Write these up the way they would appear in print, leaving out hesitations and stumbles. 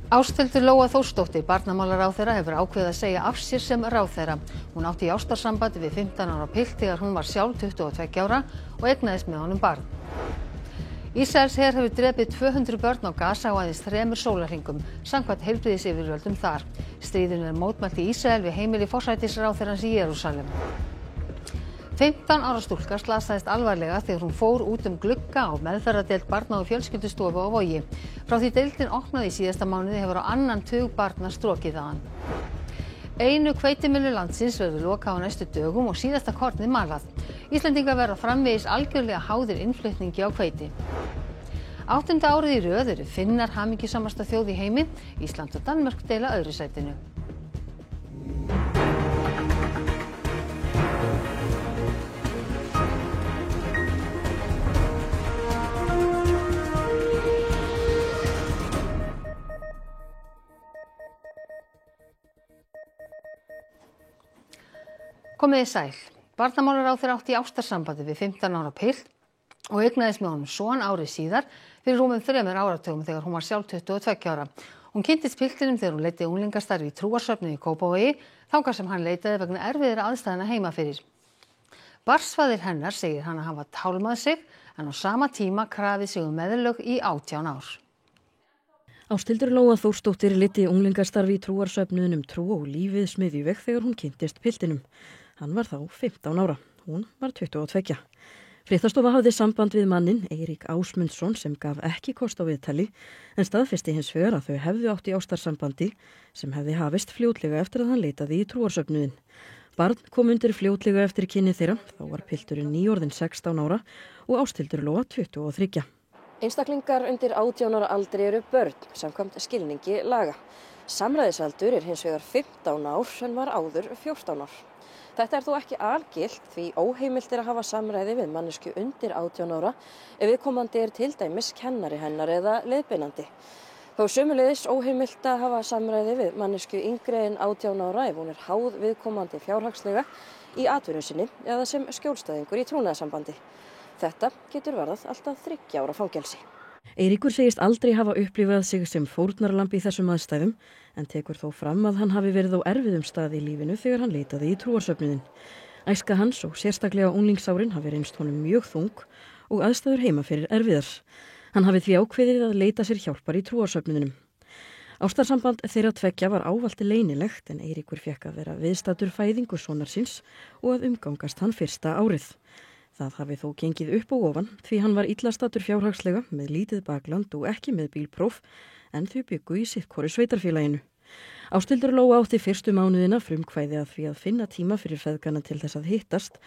Ásthildur Lóa Þórsdóttir, barnamálaráðherra, hefur ákveðið að segja af sér sem ráðherra. Hún átti í ástarsambandi við 15 ára pilt þegar hún var sjálf 22 ára og eignaðist með honum barn. Ísraelsher hefur drepið 200 börn á Gaza á aðeins 3 sólarhringum, samkvæmt heilbrigðisyfirvöldum þar. Stríðinu er mótmælt í Ísrael við heimili forsætisráðherrans í Jerúsalem. 15 ára stúlka slasaðist alvarlega þegar hún fór út glugga á meðferðardeild barna- og fjölskyldustofu á Vogi. Frá því deildin opnaði í síðasta mánuði hefur á annan tug barna strokið þaðan. Einu hveitimyllu landsins verður lokað á næstu dögum og síðasta kornið malað. Íslendingar verða framvegis algjörlega háðir innflutningi á hveiti. 8. árið í röð eru Finnar hamingjusamasta þjóð í heimi. Ísland og Danmörk deila öðru sætinu. Komið þið sæl. Barnamálaráðherra átti í ástarsambandi við 15 ára pilt og eignaðist með honum son árið síðar fyrir rúmum 3 áratugum þegar hún var sjálf 22 ára. Hún kynntist piltinum þegar hún leiddi unglingastarf í trúarsöfnuð í Kópavogi, þangað sem hann leitaði vegna erfiðra aðstæðna heima fyrir. Barnsfaðir hennar segir hann að hafa tálmað sig en á sama tíma krafið sig meðlög í 18 ár. Ásthildur Lóa Þórsdóttir leiddi unglingastarf í trúarsöfnuðinum Trú og lífið Smiðjuveg þegar hún kynntist piltinum. Hann var þá 15 ára, hún var 22. Fréttastofa hafði samband við manninn Eirík Ásmundsson sem gaf ekki kost á viðtali en staðfesti hins vegar að þau hefðu átt í ástarsambandi sem hefði hafist fljótlega eftir að hann leitaði í trúarsöfnuðin. Barn kom undir fljótlega eftir kynni þeirra, þá var pilturinn nýorðinn 16 ára og Ásthildur Lóa 23. Einstaklingar undir 18 ára aldri eru börn, samkvæmt skilningi laga. Samræðisaldur hins vegar 15 ár en var áður 14 ár. Þetta þó ekki algilt því óheimilt að hafa samræði við manneskju undir 18 ára ef viðkomandi til dæmis kennari hennar eða leiðbeinandi. Þó sömuleiðis óheimilt að hafa samræði við manneskju yngri en 18 ára ef hún háð viðkomandi fjárhagslega í atvinnu sinni eða sem skjólstæðingur í trúnaðarsambandi. Þetta getur varðað alltaf 3 ára fangelsi. Eiríkur segist aldrei hafa upplifað sig sem fórnarlamb í þessum aðstæðum en tekur þó fram að hann hafi verið á erfiðum stað í lífinu þegar hann leitaði í trúarsöfnuðin. Æska hans og sérstaklega unglingsárin hafi reynst honum mjög þung og aðstæður heima fyrir erfiðar. Hann hafi því ákveðið að leita sér hjálpar í trúarsöfnuðinum. Ástarsamband þeirra tveggja var ávallt leynilegt en Eiríkur fékk að vera viðstaddur fæðingu sonar síns og að umgangast hann fyrsta árið. Það hafi þó gengið upp og ofan því hann var illa staddur fjárhagslega með lítið bakland og ekki með bílpróf en þau byggu í sittkoru sveitarfélaginu. Ásthildur Lóa átti fyrstu mánuðina frumkvæði að því að finna tíma fyrir feðgana til þess að hittast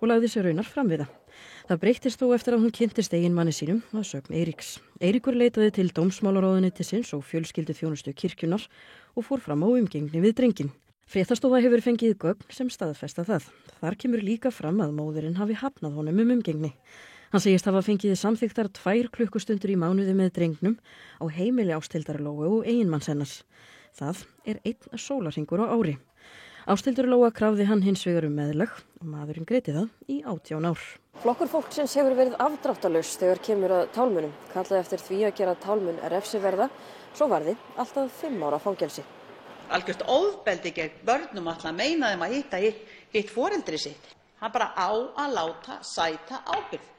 og lagði sér raunar fram við það. Það breyttist þó eftir að hún kynntist eiginmanni sínum að sögn Eiríks. Eiríkur leitaði til dómsmálaráðuneytisins og fjölskylduþjónustu kirkjunnar og fór fram á umgengni við drenginn. Fréttastofa hefur fengið gögn sem staðfesta það. Þar kemur líka fram að móðirinn hafi hafnað honum umgengni. Hann segist hafa fengið samþykktar 2 klukkustundir í mánuði með drengnum á heimili Ásthildar Lóu og eiginmanns hennar. Það 1 sólarhringur á ári. Ásthildur Lóa krafði hann hins vegar meðlag og maðurinn greiddi það í 18 ár. Flokkur fólksins hefur verið afdráttarlaus þegar kemur að tálmunum. Kallaði eftir því að gera tálmun refsiverða, svo varði alltaf 5 ára fangelsi. Algjört ofbeldi gegn börnum að meina þeim að hitta hitt foreldri sitt. Hann bara á að láta sæta ábyrgð.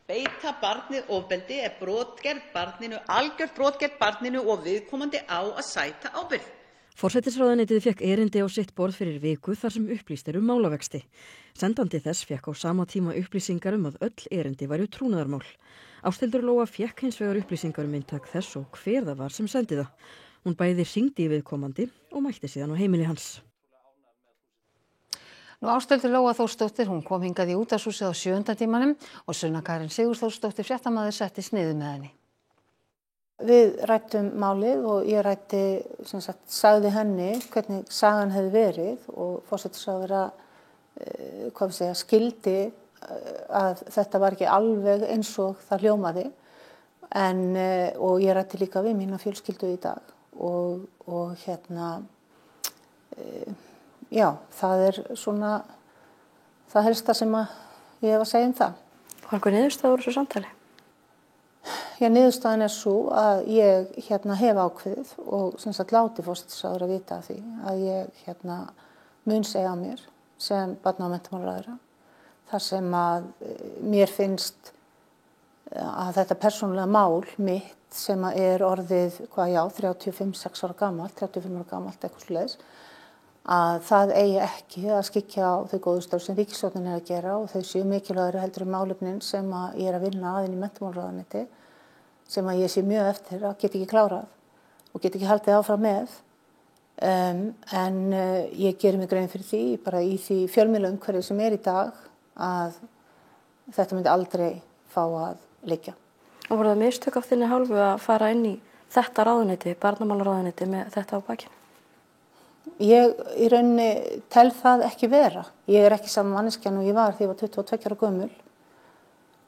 Beita barnið ofbeldi brot gegn barninu, algjört brot gegn barninu og viðkomandi á að sæta ábyrgð. Forsætisráðuneytið fékk erindi á sitt borð fyrir viku þar sem upplýst málavexti. Sendandi þess fékk á sama tíma upplýsingar að öll erindi væru trúnaðarmál. Ásthildur Lóa fékk hins vegar upplýsingar inntak þess og hver það var sem sendi það. Hún bæði hringdi í viðkomandi og mætti síðan á heimili hans. Ásthildur Lóa Þórsdóttir, hún kom hingað í útvarpshúsið á 7. tímanum og Sunna Karen Sigurþórsdóttir fréttamaður settist niður með henni. Við rættum málið og ég sagði henni hvernig sagan hefði verið og forsætisráðherra skildi að þetta var ekki alveg eins og það hljómaði og ég rætti líka við mína fjölskyldu í dag og já, það svona það helsta sem ég hef að segja það. Var einhver niðurstaða úr þessu samtali? niðurstaðan svo að ég hef ákveðið og sem sagt láti forsætisráðherra vita af því að ég mun segja af mér sem barna- og menntamálaráðherra þar sem að mér finnst að þetta persónulega mál mitt sem er orðið 35-6 ára gamalt, 35 ára gamalt eitthvað svoleiðis, að það eigi ekki að skyggja á þau góðu störf sem ríkisstjórnin að gera og þau séu mikilvægari heldur málefnin sem að ég að vinna að inn í menntamálaráðuneyti sem að ég sé mjög eftir að geta ekki klárað og geta ekki haldið áfram með. En ég geri mig grein fyrir því, bara í því fjölmiðlaumhverfi sem í dag, að þetta myndi aldrei fá að liggja. Og voru það mistök af þinni hálfu að fara inn í þetta ráðuneyti, barnamálaráðuneyti með þetta á bakinu? Ég í rauninni tel það ekki vera. Ég ekki sama manneskjan og ég var þegar ég var 22 ára gömul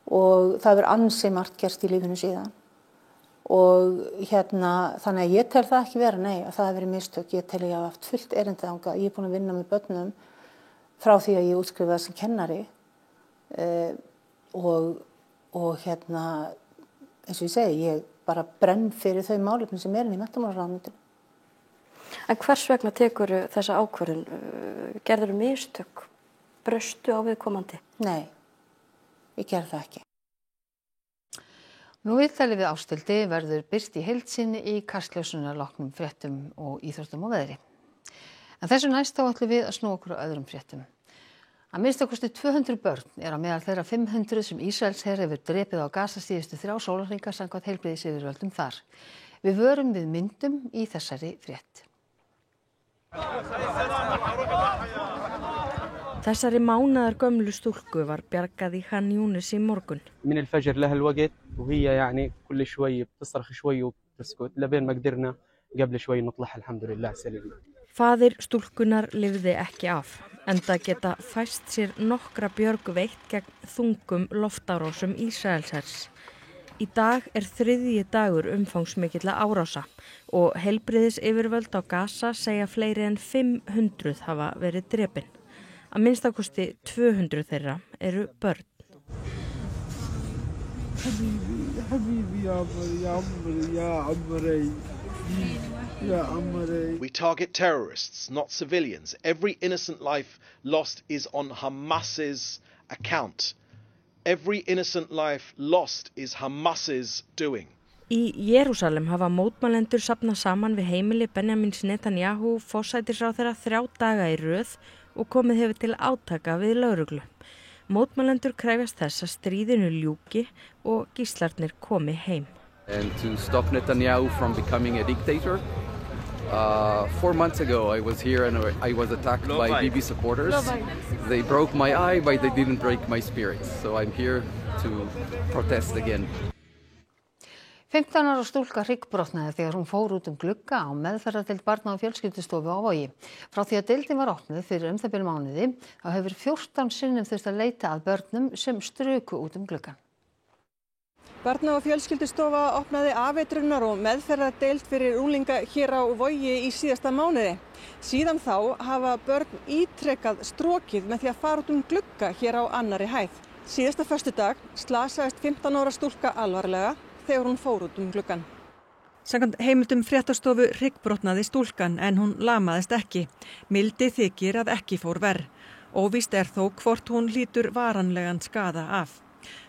og það hefur ansi margt gerst í lífinu síðan. Og þannig að ég tel það ekki vera, nei, að það hefur verið mistök. Ég tel ég hafa haft fullt erindi þangað. Ég er búin að vinna með börnum frá því að ég útskrifaði sem kennari og eins og ég segi, ég bara brenn fyrir þau málefni sem inn í menntamálaráðuneytinu. En hvers vegna tekur þessa ákvörðun? Gerðirðu mistök? Braustu á viðkomandi? Nei, ég gerði það ekki. Nú viðtalið við Ásthildi verður birt í heild sinni í Kastljósinu að loknum fréttum og íþróttum og veðri. En þessu næst þá ætlum við að snúa okkur á öðrum fréttum. Að minnstakosti 200 börn á meðal þeirra 500 sem Ísraelsher hefur drepið á Gaza síðustu 3 sólarhringa samkvæmt heilbrigðisyfirvöldum þar. Við vörum við myndum í þessari frétt. Þessari mánaðargömlu stúlku var bjargað í Khan Yunis í morgun. من الفجر لها الوقت وهي يعني كل شوي بتصرخ شوي وبتسكت لبين ما قدرنا قبل شوي نطلعها الحمد لله سليمة. Faðir stúlkunar lifði ekki af, enda geta fæst sér nokkra björg veitt gegn þungum loftárásum Ísraelshers. Í dag er 3. dagur umfangsmikilla árása og heilbrigðisyfirvöld á Gaza segja fleiri en 500 hafa verið drepin. Að minnstakosti 200 þeirra eru börn. We target terrorists, not civilians. Every innocent life lost is on Hamas's account. Every innocent life lost is Hamas's doing. Í Jerúsalem hafa mótmælendur safnað saman við heimili Benjamins Netanyahu forsætisráðherra 3 daga í röð og komið hefur til átaka við lögreglu. Mótmælendur krefjast þess að stríðinu ljúki og gíslarnir komi heim. And to stop Netanyahu from becoming a dictator. 4 months ago I was here and I was attacked by Bibi supporters. They broke my eye but they didn't break my spirit. So I'm here to protest again. 15 ára stúlka hryggbrotnaði þegar hún fór út glugga á meðferðardeild barna- og fjölskyldustofu á Vogi. Frá því að deildin var opnuð fyrir það bil mánuði, þá hefur 14 sinnum þurft að leita að börnum sem struku út gluggann. Barna- og fjölskyldustofa opnaði afeitrunar og meðferðardeild fyrir unglinga hér á Vogi í síðasta mánuði. Síðan þá hafa börn ítrekað strokið með því að fara út glugga hér á annarri hæð. Síðasta föstudag slasaðist 15 ára stúlka alvarlega þegar hún fór út gluggann. Samkvæmt heimildum fréttastofu hryggbrotnaði stúlkan en hún lamaðist ekki. Mildi þykir að ekki fór verr. Óvíst þó hvort hún hlýtur varanlegan skaða af.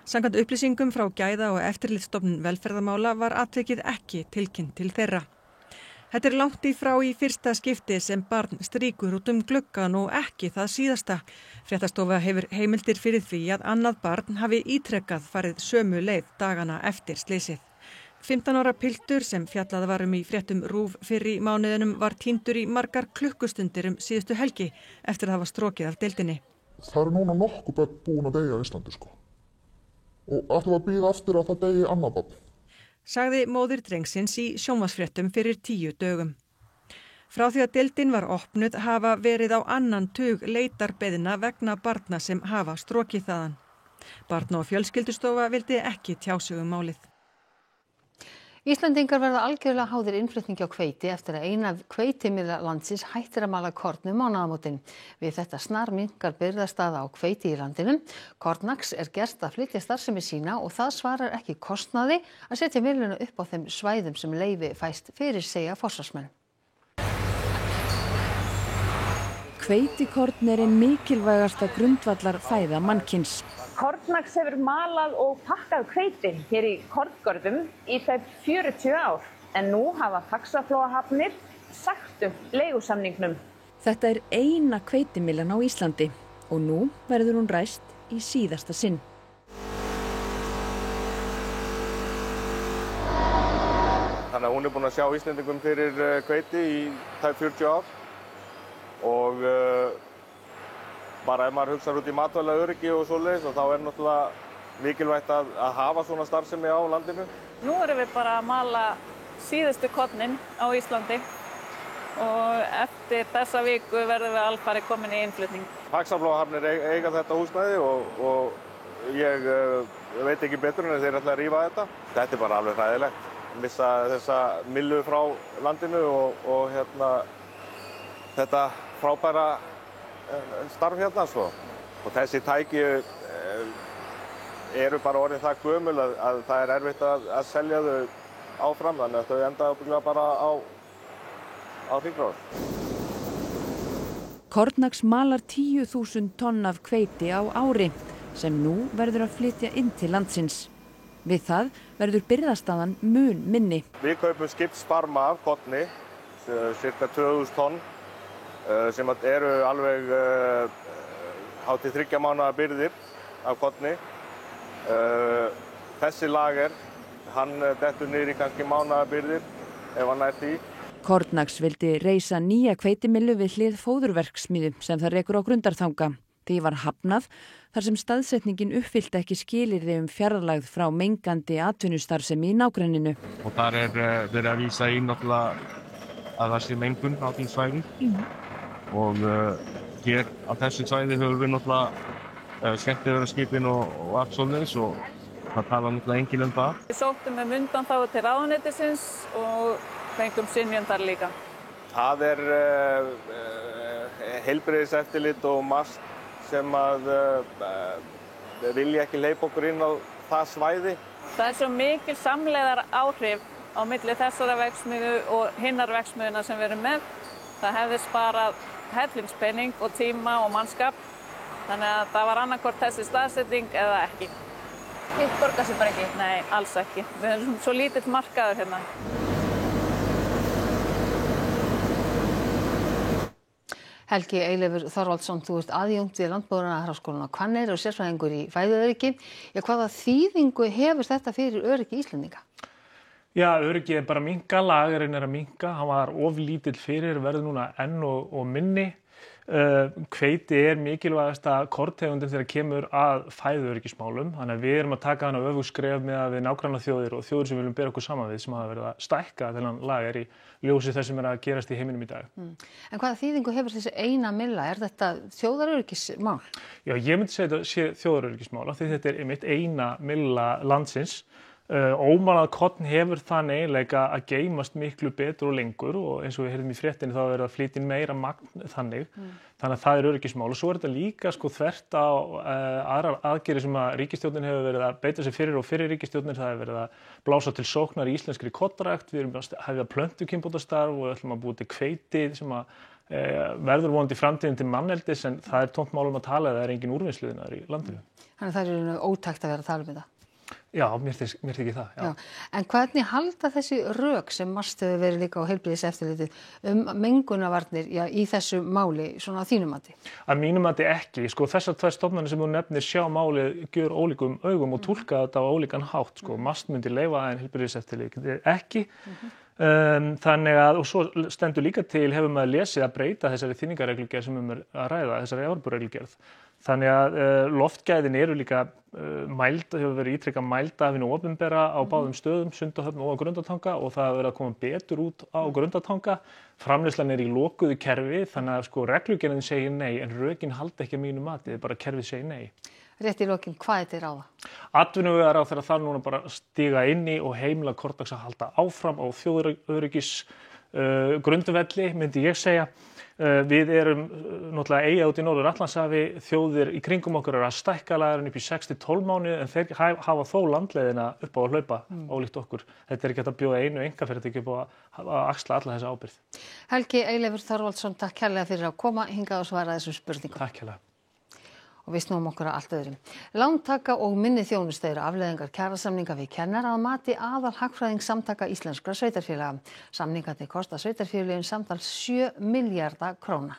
Samkvæmt upplýsingum frá Gæða- og eftirlitsstofnun velferðarmála var atvikið ekki tilkynnt til þeirra. Þetta langt í frá í fyrsta skipti sem barn strýkur út gluggann og ekki það síðasta. Fréttastofa hefur heimildir fyrir því að annað barn hafi ítrekkað farið sömu leið dagana eftir slysið. 15 ára piltur sem fjallað var í fréttum RÚV fyrr í mánuðinum var týndur í margar klukkustundir síðustu helgi eftir að hafa strokið af deildinni. Það eru núna nokkuð börn búin að deyja á Íslandi og ætlum að bíða eftir að það deyji annað barn. Sagði móðir drengsins í sjónvarpsfréttum fyrir 10 dögum. Frá því að deildin var opnuð hafa verið á annan tug leitarbeðina vegna barna sem hafa strokið þaðan. Barna- og fjölskyldustofa vildi ekki tjá sig málið. Íslendingar verða algjörlega háðir innflutningi á hveiti eftir að eina hveitimilla landsins hættir að mala korn mánaðamótin. Við þetta snarminnkar birgðastaða á hveiti í landinu. Kornax gert að flytja starfsemi sína og það svarar ekki kostnaði að setja milluna upp á þeim svæðum sem leyfi fæst fyrir, segja forsvarsmenn. Hveitikorn ein mikilvægasta grundvallar fæða mannkyns. Kornax hefur malað og pakkað hveiti hér í korngörðum í tæp 40 ár. En nú hafa Faxaflóahafnir sagt upp leigusamningnum. Þetta eina hveitimillan á Íslandi og nú verður hún ræst í síðasta sinn. Þannig að hún búin að sjá Íslendingum fyrir hveiti í tæp 40 ár. Og bara ef maður hugsar út í matvælaöryggi og svoleiðis og þá náttúrulega mikilvægt að hafa svona starfsemi á landinu. Nú erum við bara að mala síðustu kornin á Íslandi og eftir þessa viku verðum við alfarið komin í innflutning. Faxaflóahafnir eiga þetta húsnæði og ég veit ekki betur en þeir ætla að rífa þetta. Þetta bara alveg hræðilegt. Missa þessa millu frá landinu og þetta frábæra starf hérna svo. Og þessi tæki eru bara orðin það gömul að það erfitt að selja þau áfram, þannig að þau enda ábyggilega bara á hringrás. Kornax malar 10.000 tonn af hveiti á ári sem nú verður að flytja inn til landsins. Við það verður birgðastaðan mun minni. Við kaupum skipsbarma af korni, cirka 2000 tonn. Sem eru alveg hátt í 3 mánaða birgðir af korni. Þessi lager, hann dettur niður í kannski mánaða birgðir ef hann nær því. Kornax vildi reisa nýja hveitimillu við hlið fóðurverksmiðju sem það rekur á Grundartanga. Því var hafnað þar sem staðsetningin uppfyllti ekki skilyrði fjarlægð frá mengandi atvinnustarfsemi í nágrenninu. Og þar verið að vísa í náttúrulega að það sé mengun á því svæði. Og hér á þessu svæði höfum við náttúrulega skemmtiferðaskipin og allt svoleiðis og það tala náttúrulega enginn um það. Við sóttum undanþágu til ráðuneytisins og fengum synjun þar líka. Það heilbrigðiseftirlit og MAST sem að vilja ekki hleypa okkur inn á það svæði. Það svo mikil samlegðar áhrif á milli þessara verksmiðju og hinnar verksmiðjuna sem við erum með. Það hefði sparað hellingspenning og tíma og mannskap. Þannig að það var annarkvort þessi staðsetning eða ekki. Hitt borgar sig bara ekki? Nei, alls ekki. Við erum svo lítill markaður hérna. Helgi Eilifur Þorvaldsson, þú ert aðjúnkt við Landbúnaðarháskólann á Hvanneyri og sérfræðingur í fæðuöryggi. Hvaða þýðingu hefur þetta fyrir öryggi Íslendinga? Já, öryggi bara minnka, lagerinn að minnka, hann var of lítill fyrir, verður núna enn og minni. Hveiti mikilvægasta korntegundin þegar kemur að fæðuöryggismálum, þannig að við erum að taka hana öfugskref með að við nágrannaþjóðir og þjóðir sem við viljum bera okkur saman við sem hafa verið að stækka þennan lager í ljósi þess sem að gerast í heiminum í dag. En hvaða þýðingu hefur þessi eina milla? Þetta þjóðaröryggismál? Já, ég myndi segja þetta sé þjóðaröryggismál af því þetta einmitt eina milla landsins. Ómalað korn hefur þann eiginleika að geymast miklu betur og lengur og eins og við heyrðum í fréttinni þá verið að flytja inn meira magn þannig. Þannig að það öryggismál og svo þetta líka þvert á aðrar aðgerðir sem að ríkisstjórnin hefur verið að beita sig fyrir og fyrir ríkisstjórnin. Það hefur verið að blása til sóknar í íslenskri kornrækt, við erum að hefja plöntukynbótastarf og ætlum að búa til hveiti sem að verður vonandi í framtíðin til manneldis en það tómt mál að tala eða engin úrvinnsluðinnar í landinu. Þannig það ótækt að vera að tala um þetta? Já, mér þykir það. Já. En hvernig halda þessi rök sem MAST hefur verið líka á heilbrigðiseftirlitið mengunarvarnir í þessu máli svona að þínu mati? Að mínu mati ekki. Þessar tvær stofnanir sem þú nefnir sjá málið gjör ólíkum augum og túlka þetta á ólíkan hátt. MAST myndi leyfa en heilbrigðiseftirlitið ekki. Þannig að, og svo stendur líka til hefur maður lesið að breyta þessari þýðingarreglugerð sem að ræða, þessari Evrópureglugerð. Þannig að loftgæðin eru líka hefur verið ítrekkað mæld af hinu opinbera á báðum stöðum, Sundahöfn og á Grundartanga og það hefur verið að koma betur út á Grundartanga. Framleiðslan í lokuðu kerfi, þannig að reglugerðin segir nei en rökin halda ekki að mínu mati, bara kerfið segir nei. Rétt í lokin, hvað er til ráða? Atvinnuvegaráðherra þarf núna bara að stíga inn í og heimila Kortax að halda áfram á þjóðaröryggis grundvelli, myndi ég segja. Við erum náttúrulega eyja út í Norður-Atlantshafi, þjóðir í kringum okkur eru að stækka lagarinn upp í 6-12 mánuði en þeir hafa þó landleiðina upp á að hlaupa ólíkt okkur. Þetta er ekki hægt að bjóða einu einkafyrirtæki upp á að axla alla þessa ábyrgð. Helgi Eyleifur Þorvaldsson, takk kærlega fyrir að koma hingað og svara þessum spurningum. Takk kærlega. Og við snúum okkur að allt öðrum. Lántaka og minni þjónustu eru afleiðingar kjarasamninga við kennara að mati aðalhagfræðings Samtaka íslenskra sveitarfélaga. Samningarnir kosta sveitarfélögin samtals 7 milljarða króna.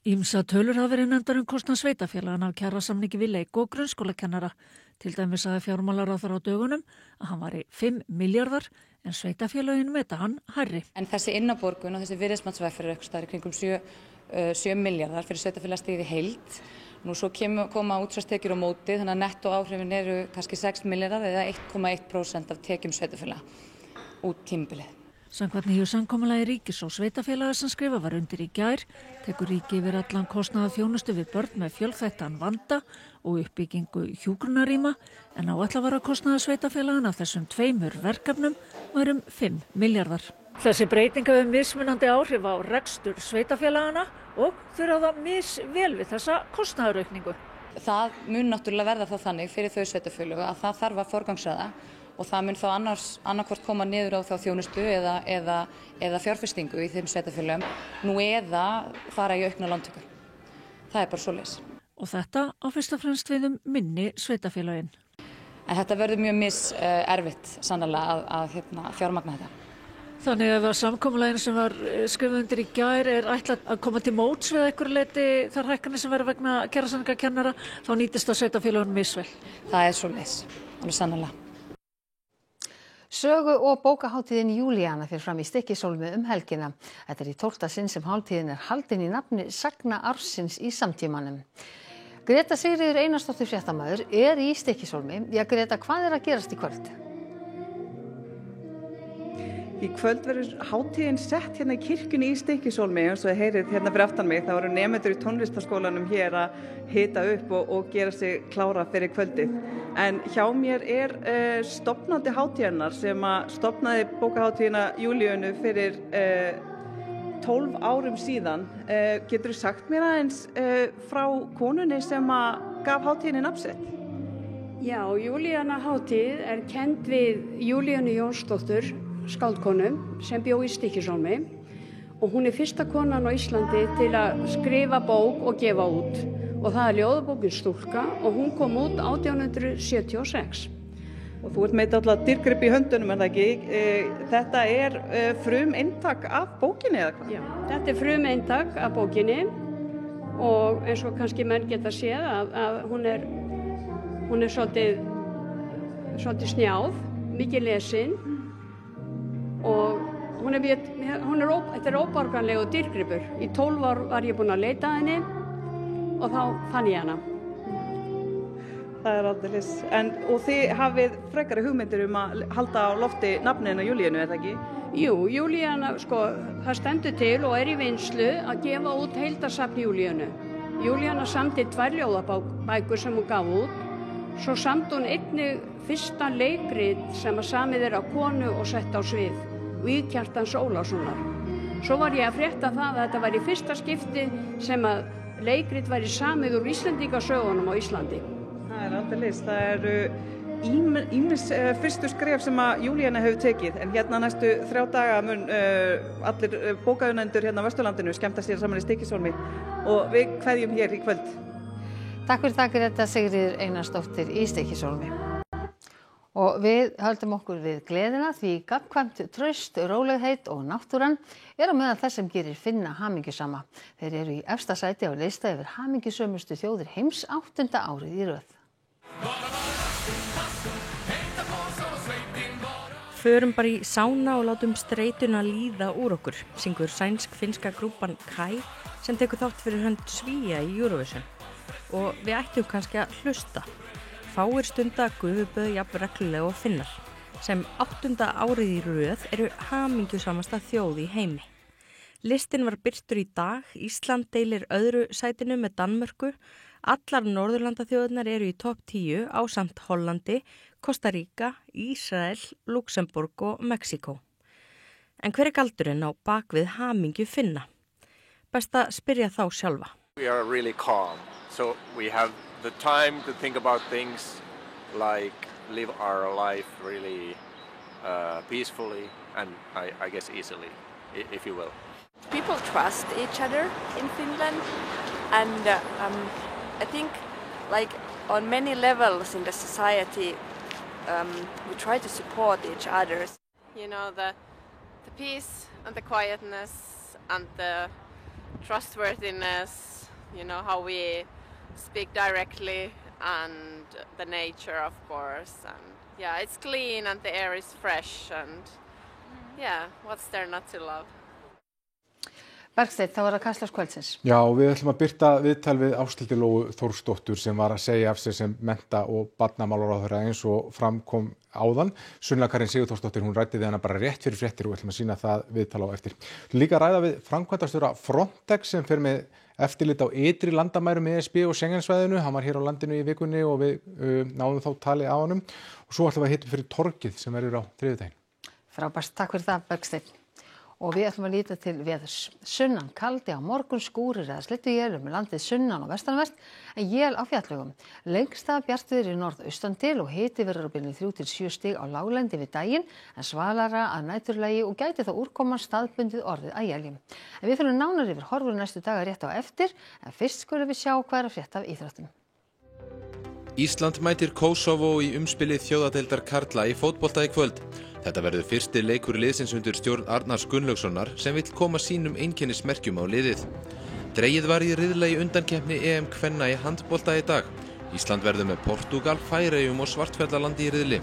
Ýmsar tölur hafa verið nefndar kostnað sveitarfélagana af kjarasamningi við leik- og grunnskólakennara. Til dæmis sagði fjármálaráðherra á dögunum að hann væri 5 milljarðar en sveitarfélögin meta hann hærri. En þessi innborgun og þessi virðismatsvegferð er eitthvað staðar í kringum 7 milljarðar fyrir sveitarfélagastigið í heild. Nú svo koma útsvarstekjur á móti þannig að netto áhrifin eru kannski 6 milljarðar eða 1,1% af tekjum sveitarfélaga út tímabilið. Samkvæmt nýju samkomulagi ríkis og sveitarfélaga sem skrifað var undir í gær tekur ríkið yfir allan kostnað af þjónustu við börn með fjölþættan vanda og uppbyggingu hjúkrunarrýma en áætlað var að kostnaður sveitarfélagana af þessum 2 verkefnum var 5 milljarðar. Þessi breyting hefur mismunandi áhrif á rekstur sveitarfélagana og þau ráða misvel við þessa kostnaðaraukningu. Það mun náttúrulega verða þá þannig fyrir þau sveitarfélög að það þarf að forgangsraða og það mun þá annarkvort koma niður á þá þjónustu eða fjárfestingu í þeim sveitarfélögum nú eða fara í aukna lántöku. Það er bara svoleiðis. Og þetta á fyrst og fremst við minni sveitarfélögin. En þetta verður mjög erfitt sannarlega að fjármagna þetta. Þannig að samkomulaginu sem var skrifað undir í gær er ætlað að koma til móts við einhverju leyti þar hækkanir sem verður vegna kjarasamninga kennara, þá nýtist það sveitarfélögunum misvel. Það er svoleiðis, alveg sannarlega. Sögu- og bókahátíðin Júlíana fer fram í Stykkishólmi helgina. Þetta er í 12. sinn sem hátíðin er haldin í nafni sagna ársins í samtímanum. Greta Sigríður Einarsdóttir fréttamaður er í Stykkishólmi. Já, Greta, hvað er að gerast í kvöld? Í kvöld verður hátíðin sett hérna í kirkjunni í Stykkishólmi eins og þið heyrið hérna fyrir aftan mig. Það voru nemendur í tónlistarskólanum hér að hita upp og gera sig klára fyrir kvöldið. En hjá mér er stofnandi hátíðarinnar sem að stofnaði bókahátíðina Júlíönu fyrir 12 árum síðan. Getur þú sagt mér aðeins frá konunni sem að gaf hátíðinni nafnsett? Já, Júlíana hátíð er kennd við Júlíönu Jónsdóttur skáldkonu sem bjó í Stykkishólmi og hún er fyrsta konan á Íslandi til að skrifa bók og gefa út og það er ljóðabókin Stúlka og hún kom út 1876. Og þú ert með alltaf dýrgrip í höndunum, er það ekki? Þetta er frumeintak af bókinni eða hvað? Já, þetta er frumeintak af bókinni og eins og kannski menn geta séð að hún er svolítið snjáð, mikið lesin og þetta er óborganlegu dýrgripur. Í 12 ár var ég búin að leita að henni og þá fann ég hana. Það er aldeilis. Og þið hafið frekari hugmyndir að halda á lofti nafninu Júlíönu, er það ekki? Jú, Júlíana, það stendur til og er í vinnslu að gefa út heildarsafn Júlíönu. Júlíana samdi 2 ljóðabækur sem hún gaf út. Svo samdi hún einnig fyrsta leikrit sem að samið er á konu og sett á svið. Vígkjartans Ólafssonar. Svo var ég að frétta það að þetta var í fyrsta skipti sem að leikrit væri samið úr Íslendingasögunum á Íslandi. Það er aldeilis. Það eru ýmis fyrstu skref sem að Júlíana hefur tekið en hérna næstu 3 daga mun allir bókaunendur hérna á Vesturlandinu skemmta sér saman í Stykkishólmi og við kveðjum hér í kvöld. Takk fyrir það, Greta Sigríður Einarsdóttir í Stykkishólmi. Og við höldum okkur við gleðina því gagnkvæmt traust, rólegheit og náttúran er á meðal þess sem gerir Finna hamingjusama. Þeir eru í efsta sæti á lista yfir hamingjusömustu þjóðir heims 8. árið í röð. Förum bara í sána og látum streituna líða úr okkur, syngur sænsk-finnska grúpan Kai sem tekur þátt fyrir hönd Svía í Eurovision. Og við ættum kannski að hlusta. Fáir stunda gufuböð jafn reglulega og Finnar, sem 8. árið í röð eru hamingjusamasta þjóð í heimi. Listinn var birtur í dag, Ísland deilir öðru sætinu með Danmörku, Allar Norðurlandaþjóðirnar eru í topp 10 ásamt Hollandi, Costa Rica, Ísrael, Luxemburg og Mexíkó. En hver galdurinn á bakvið hamingju Finna? Best að spyrja þá sjálfa. We are really calm, so we have the time to think about things like live our life really peacefully and I guess easily, if you will. People trust each other in Finland, and I think like on many levels in the society we try to support each other. You know, the peace and the quietness and the trustworthiness, you know, how we speak directly, and the nature, of course, and yeah, it's clean and the air is fresh, and yeah, what's there not to love? Bergsteinn, þá það Kastljós kvöldsins. Já, við ætlum að birta viðtal við Ásthildi Lóu Þórsdóttur sem var að segja af sér sem mennta- og barnamálaráðherra eins og fram kom áðan. Sunna Karin Sigurþórsdóttir, hún ræddi við hana bara rétt fyrir fréttir og við ætlum að sýna það viðtal á eftir. Líka ræða við framkvæmdastjóra Frontex sem fer með eftirlit á ytri landamærum ESB og Schengensvæðinu. Hann var hér á landinu í vikunni og við náðum þá tali á honum. Og svo ætlum við að hitta fyrir torgið sem verður á þriðjudaginn. Frábært, takk fyrir það, Bergsteinn. Og við ætlum að líta til veðurs. Sunnan kaldi á morgun, skúrir eða slydduél með landið sunnan og vestanvert, en él á fjallvegum. Lengst af bjartviðri í norðaustan til og hiti verður á bilinu 3 til 7 stig á láglendi við daginn, en svalara að næturlagi og gæti þá úrkoman staðbundið orðið að éljum. En við fyrir nánar yfir horfur næstu daga rétt á eftir, en fyrst skulum við sjá hvað er að frétta af íþróttum. Ísland mætir Kosovo í umspili þjóðadeildar karla í fótbolta í kvöld. Þetta verður fyrsti leikur liðsins undir stjórn Arnars Gunnlaugssonar sem vill koma sínum einkennismerkjum á liðið. Dregið var í riðla í undankeppni EM kvenna í handbolta í dag. Ísland verður með Portúgal, Færeyjum og Svartfjallalandi í riðli.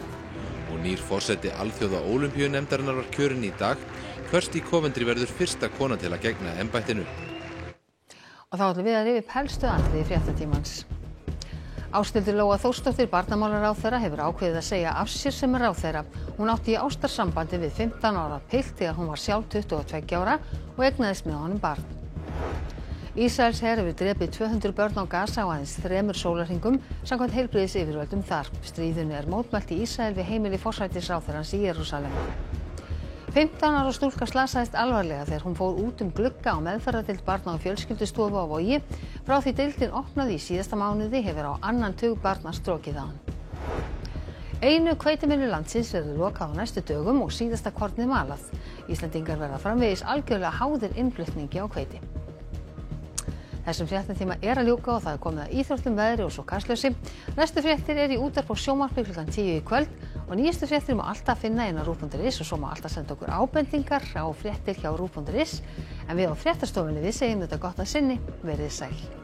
Og nýr forseti alþjóða ólympíunefndarinnar var kjörinn í dag. Kirsty Coventry verður fyrsta kona til að gegna embættinu. Og þá ætlum við að rifja upp helstu atriði fréttatímans. Ásthildur Lóa Þórsdóttir, barnamálaráðherra, hefur ákveðið að segja af sér sem ráðherra. Hún átti í ástarsambandi við 15 ára pilt þegar hún var sjálf 22 ára og eignaðist með honum barn. Ísraelsher hefur drepið 200 börn á Gaza á aðeins 3 sólarhringum samkvæmt heilbrigðisyfirvöldum þar. Stríðinu er mótmælt í Ísrael við heimili forsætisráðherrans í Jerúsalem. 15 ára stúlka slasaðist alvarlega þegar hún fór út glugga á meðferðardeild barna- og fjölskyldustofu á Vogi. Frá því deildin opnaði í síðasta mánuði hefur á annan tug barna strokið á hann. Einu hveitimyllu landsins verður lokað á næstu dögum og síðasta kornið malað. Íslendingar verða framvegis algjörlega háðir innflutningi á hveiti. Þessum fréttatíma er að ljúka og það er komið að íþróttum, veðri og svo Kastljósi. Næstu fréttir í útvarpi og sjónvarpi klukkan 10 í kvöld og nýjustu fréttir má alltaf finna inn á ruv.is og svo má alltaf senda okkur ábendingar á fréttir hjá ruv.is. En við á fréttastofunni við segjum þetta gott að sinni, verið sæl.